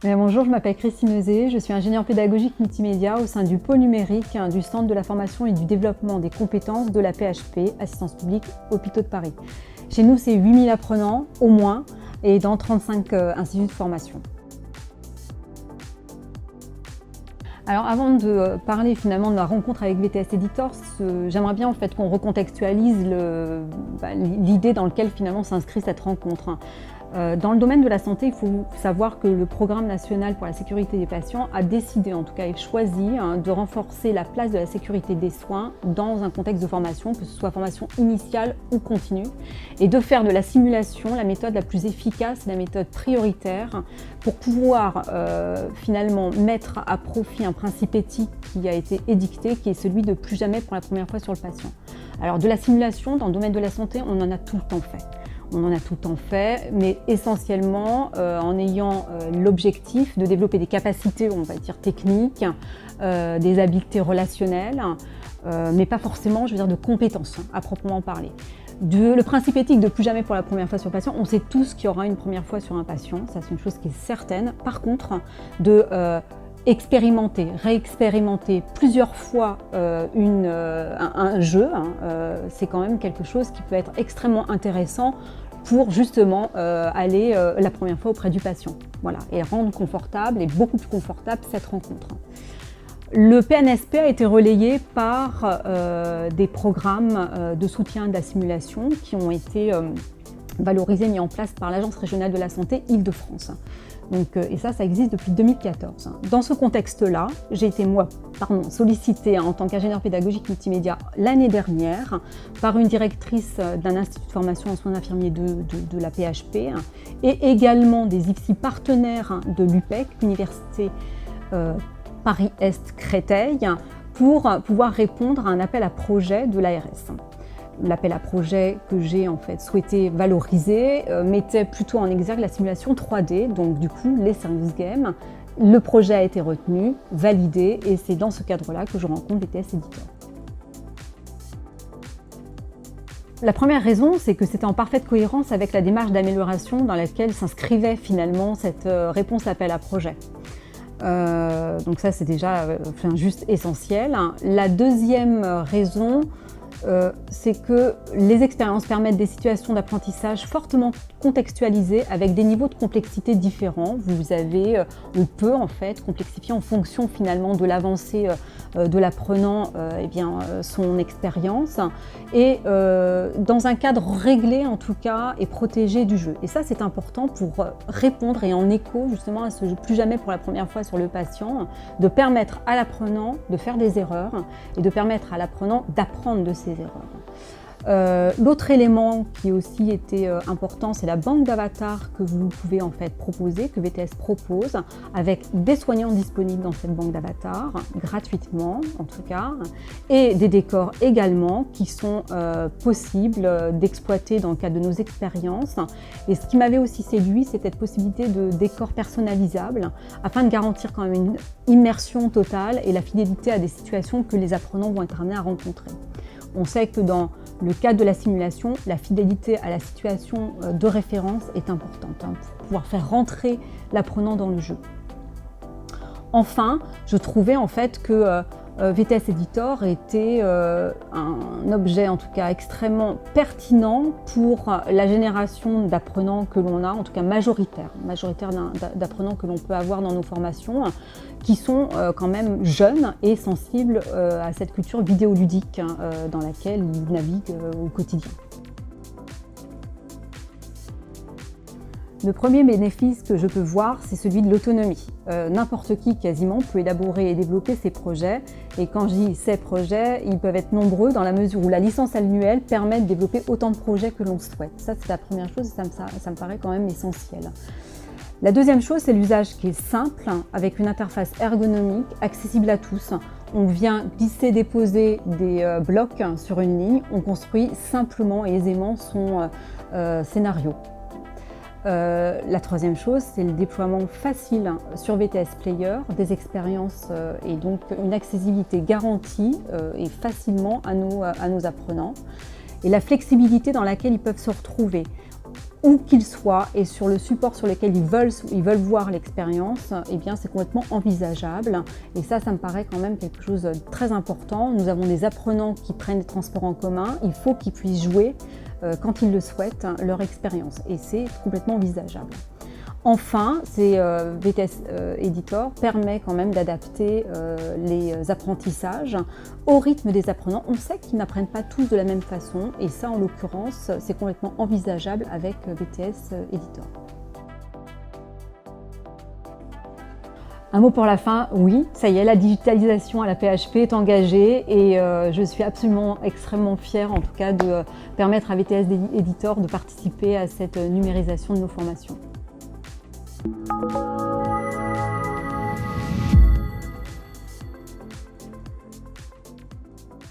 Bonjour, je m'appelle Christine Euzé, je suis ingénieure pédagogique multimédia au sein du pôle numérique du Centre de la formation et du développement des compétences de la PHP, Assistance publique, Hôpitaux de Paris. Chez nous, c'est 8000 apprenants au moins et dans 35 instituts de formation. Alors avant de parler finalement de la rencontre avec VTS Editors, j'aimerais bien en fait qu'on recontextualise l'idée dans laquelle finalement s'inscrit cette rencontre. Dans le domaine de la santé, il faut savoir que le Programme national pour la sécurité des patients a décidé, en tout cas choisi, de renforcer la place de la sécurité des soins dans un contexte de formation, que ce soit formation initiale ou continue, et de faire de la simulation la méthode la plus efficace, la méthode prioritaire, pour pouvoir finalement mettre à profit un principe éthique qui a été édicté, qui est celui de plus jamais pour la première fois sur le patient. Alors de la simulation, dans le domaine de la santé, on en a tout le temps fait. On en a tout le temps fait, mais essentiellement en ayant l'objectif de développer des capacités, on va dire techniques, des habiletés relationnelles, mais pas forcément, je veux dire, de compétences à proprement parler. Le principe éthique de plus jamais pour la première fois sur le patient, on sait tous qu'il y aura une première fois sur un patient, ça c'est une chose qui est certaine. Par contre, expérimenter, réexpérimenter plusieurs fois un jeu, c'est quand même quelque chose qui peut être extrêmement intéressant pour justement aller la première fois auprès du patient, voilà, et rendre confortable et beaucoup plus confortable cette rencontre. Le PNSP a été relayé par des programmes de soutien de la simulation qui ont été valorisés, mis en place par l'Agence régionale de la santé Île-de-France. Et ça existe depuis 2014. Dans ce contexte-là, j'ai été sollicitée en tant qu'ingénieure pédagogique multimédia l'année dernière par une directrice d'un institut de formation en soins infirmiers de la PHP et également des IFSI partenaires de l'UPEC, l'Université Paris-Est Créteil, pour pouvoir répondre à un appel à projet de l'ARS. L'appel à projet que j'ai en fait souhaité valoriser mettait plutôt en exergue la simulation 3D, donc du coup les serious games. Le projet a été retenu, validé, et c'est dans ce cadre-là que je rencontre VTS Editors. La première raison, c'est que c'était en parfaite cohérence avec la démarche d'amélioration dans laquelle s'inscrivait finalement cette réponse appel à projet. Donc ça c'est déjà juste essentiel. La deuxième raison, c'est que les expériences permettent des situations d'apprentissage fortement contextualisées avec des niveaux de complexité différents. On peut en fait complexifier en fonction finalement de l'avancée de l'apprenant son expérience et dans un cadre réglé en tout cas et protégé du jeu. Et ça c'est important pour répondre et en écho justement à ce jeu plus jamais pour la première fois sur le patient, de permettre à l'apprenant de faire des erreurs et de permettre à l'apprenant d'apprendre de ces erreurs. L'autre élément qui aussi était important, c'est la banque d'avatars que vous pouvez en fait proposer, que VTS propose, avec des soignants disponibles dans cette banque d'avatars, gratuitement en tout cas, et des décors également qui sont possibles d'exploiter dans le cadre de nos expériences. Et ce qui m'avait aussi séduit, c'est cette possibilité de décors personnalisables, afin de garantir quand même une immersion totale et la fidélité à des situations que les apprenants vont être amenés à rencontrer. On sait que dans le cadre de la simulation, la fidélité à la situation de référence est importante pour pouvoir faire rentrer l'apprenant dans le jeu. Enfin, je trouvais en fait que VTS Editors était un objet en tout cas extrêmement pertinent pour la génération d'apprenants que l'on a, en tout cas majoritaire d'apprenants que l'on peut avoir dans nos formations, qui sont quand même jeunes et sensibles à cette culture vidéoludique dans laquelle ils naviguent au quotidien. Le premier bénéfice que je peux voir, c'est celui de l'autonomie. N'importe qui quasiment peut élaborer et développer ses projets, et quand je dis ces projets, ils peuvent être nombreux dans la mesure où la licence annuelle permet de développer autant de projets que l'on souhaite. Ça c'est la première chose et ça me paraît quand même essentiel. La deuxième chose, c'est l'usage qui est simple, avec une interface ergonomique, accessible à tous. On vient glisser, déposer des blocs sur une ligne, on construit simplement et aisément son scénario. La troisième chose, c'est le déploiement facile sur VTS Player des expériences et donc une accessibilité garantie et facilement à nos apprenants. Et la flexibilité dans laquelle ils peuvent se retrouver. où qu'ils soient et sur le support sur lequel ils veulent voir l'expérience, eh bien c'est complètement envisageable. Et ça me paraît quand même quelque chose de très important. Nous avons des apprenants qui prennent des transports en commun, il faut qu'ils puissent jouer, quand ils le souhaitent, leur expérience. Et c'est complètement envisageable. Enfin, VTS Editor permet quand même d'adapter les apprentissages au rythme des apprenants. On sait qu'ils n'apprennent pas tous de la même façon et ça, en l'occurrence, c'est complètement envisageable avec VTS Editor. Un mot pour la fin, oui, ça y est, la digitalisation à la PHP est engagée et je suis absolument extrêmement fière en tout cas de permettre à VTS Editor de participer à cette numérisation de nos formations.